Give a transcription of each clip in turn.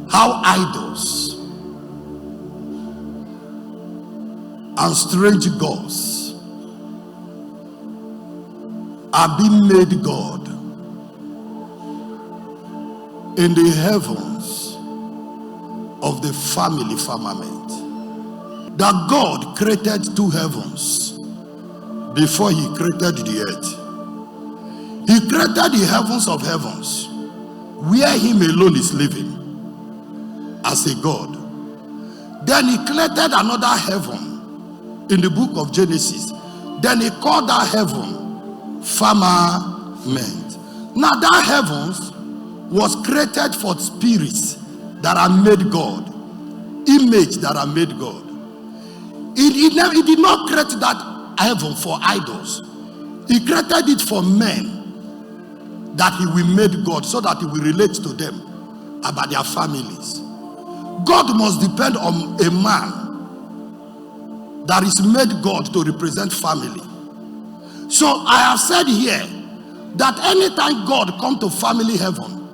how idols and strange gods are being made God in the heavens of the family firmament. That God created two heavens before he created the earth. He created the heavens of heavens where him alone is living as a God. Then he created another heaven in the book of Genesis. Then he called that heaven firmament. Now that heavens was created for spirits that are made God, image that are made God. He did not create that heaven for idols. He created it for men that he will make God, so that he will relate to them about their families. God must depend on a man that is made God to represent family. So I have said here that anytime God come to family heaven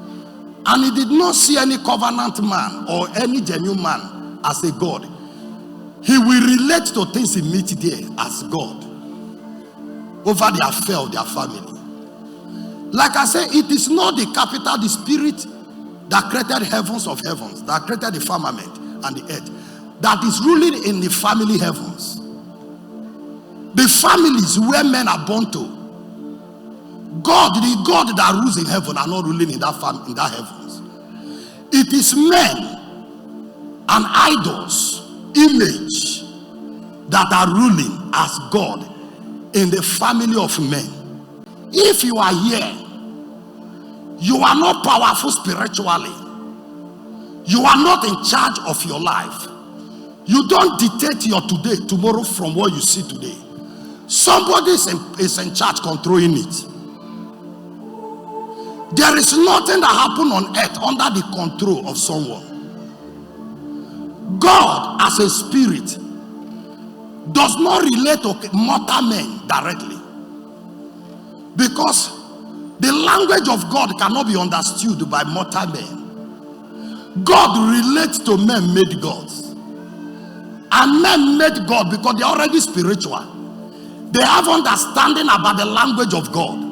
and he did not see any covenant man or any genuine man as a God, he will relate to things he meets there as God over the affair of their family. Like I say, it is not the capital, the spirit that created heavens of heavens, that created the firmament and the earth, that is ruling in the family heavens. The families where men are born to, God, the God that rules in heaven, are not ruling in that heavens. It is men and idols, image, that are ruling as God in the family of men. If you are here, you are not powerful spiritually. You are not in charge of your life. You don't dictate your today, tomorrow from what you see today. Somebody is in charge controlling it. There is nothing that happens on earth under the control of someone. God as a spirit does not relate to mortal men directly, because the language of God cannot be understood by mortal men. God relates to men made gods, and men made God because they are already spiritual. They have understanding about the language of God.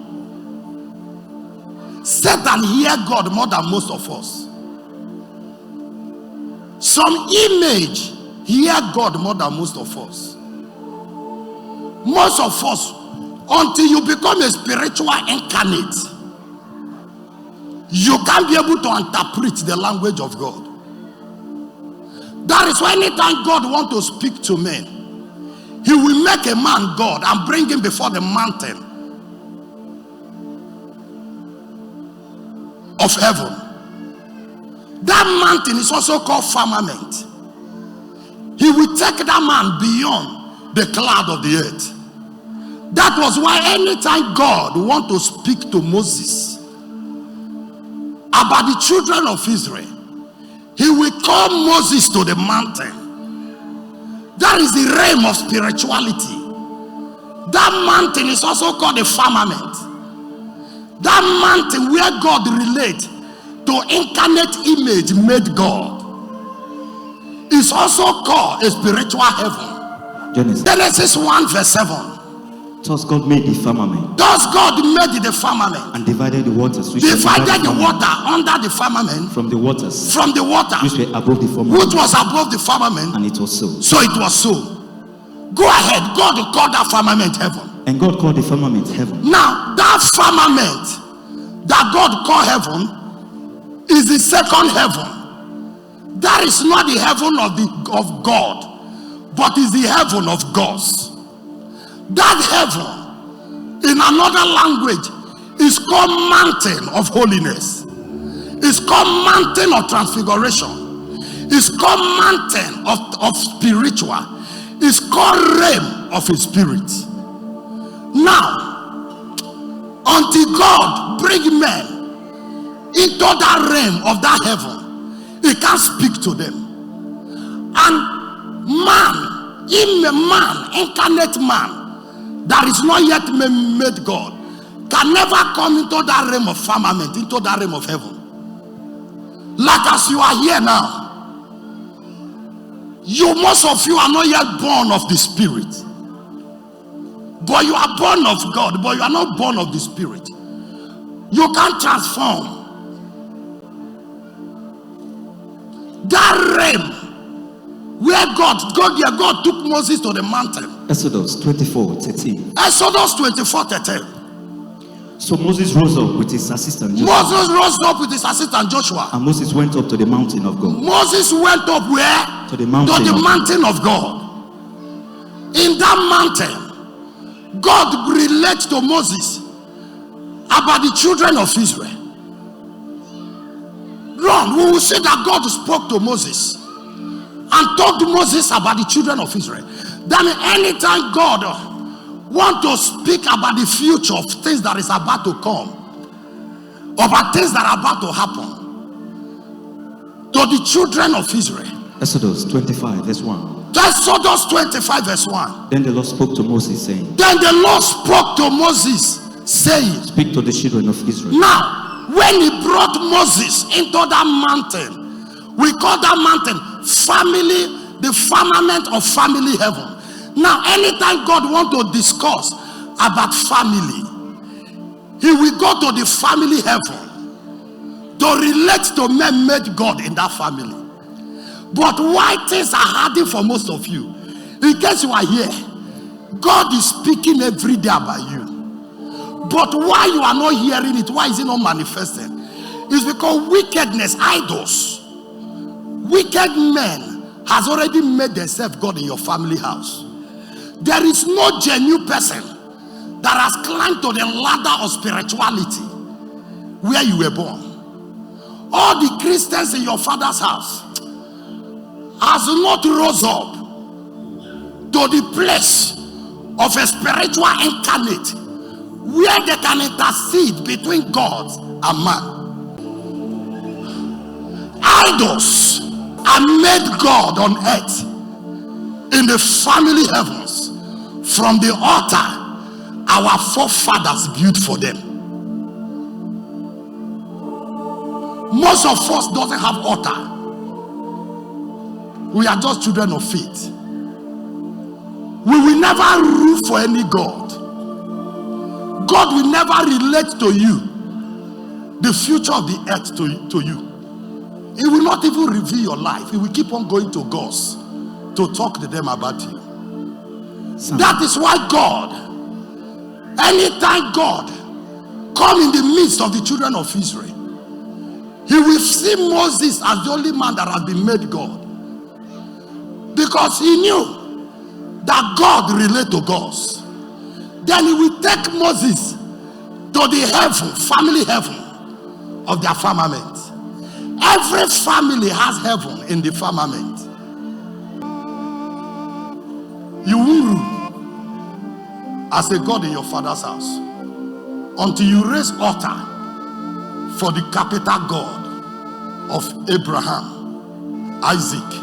Satan hear God more than most of us. Some image hear God more than most of us. Most of us, until you become a spiritual incarnate, you can't be able to interpret the language of God. That is why anytime God wants to speak to men, he will make a man God and bring him before the mountain of heaven. That mountain is also called firmament. He will take that man beyond the cloud of the earth. That was why anytime God wants to speak to Moses about the children of Israel, he will call Moses to the mountain. That is the realm of spirituality. That mountain is also called the firmament. That mountain where God relates to incarnate image made God is also called a spiritual heaven. Genesis 1 verse 7. Thus God made the firmament. Thus God made the firmament and divided the waters. Divided the water under the firmament from the waters. From the water which were above the firmament. Which was above the firmament. And it was so. So it was so. Go ahead. God called that firmament heaven. And God called the firmament heaven. Now that firmament that God called heaven is the second heaven. That is not the heaven of God, but is the heaven of gods. That heaven, in another language, is called mountain of holiness. It's called mountain of transfiguration. It's called mountain of spiritual. It's called realm of a spirit. Now, until God bring men into that realm of that heaven, he can't speak to them. And man, incarnate man, that is not yet made God, can never come into that realm of firmament, into that realm of heaven. Like as you are here now, most of you are not yet born of the Spirit. But you are born of God, but you are not born of the Spirit. You can't transform. That realm where God took Moses to the mountain. Exodus 24:13. Exodus 24:13. So Moses rose up with his assistant Joshua. Moses rose up with his assistant Joshua. And Moses went up to the mountain of God. Moses went up where? To the mountain of God. In that mountain, God relates to Moses about the children of Israel. We will see that God spoke to Moses and told Moses about the children of Israel. Then anytime God wants to speak about the future of things that is about to come, about things that are about to happen to the children of Israel. Exodus 25 verse 1. Exodus 25 verse 1. Then the Lord spoke to Moses saying. Then the Lord spoke to Moses saying. Speak to the children of Israel. Now, when he brought Moses into that mountain, we call that mountain family, the firmament of family heaven. Now, anytime God wants to discuss about family, he will go to the family heaven to relate to men made God in that family. But why things are harder for most of you? In case you are here, God is speaking every day about you. But why you are not hearing it? Why is it not manifesting? It's because wickedness, idols, wicked men has already made themselves God in your family house. There is no genuine person that has climbed to the ladder of spirituality where you were born. All the Christians in your father's house has not rose up to the place of a spiritual incarnate where they can intercede between God and man. Idols are made God on earth in the family heavens from the altar our forefathers built for them. Most of us doesn't have altar. We are just children of faith. We will never rule for any God. God will never relate to you the future of the earth to you. He will not even reveal your life. He will keep on going to gods to talk to them about you. That is why God, anytime God come in the midst of the children of Israel, he will see Moses as the only man that has been made God. Because he knew that God relate to gods. Then he will take Moses to the heaven, family heaven of their firmament. Every family has heaven in the firmament. You will rule as a God in your father's house until you raise altar for the capital God of Abraham, Isaac,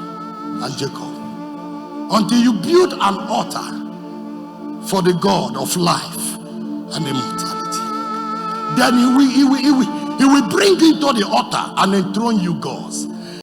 and Jacob. Until you build an altar for the God of life and immortality. Then he will bring you to the altar and enthrone you gods.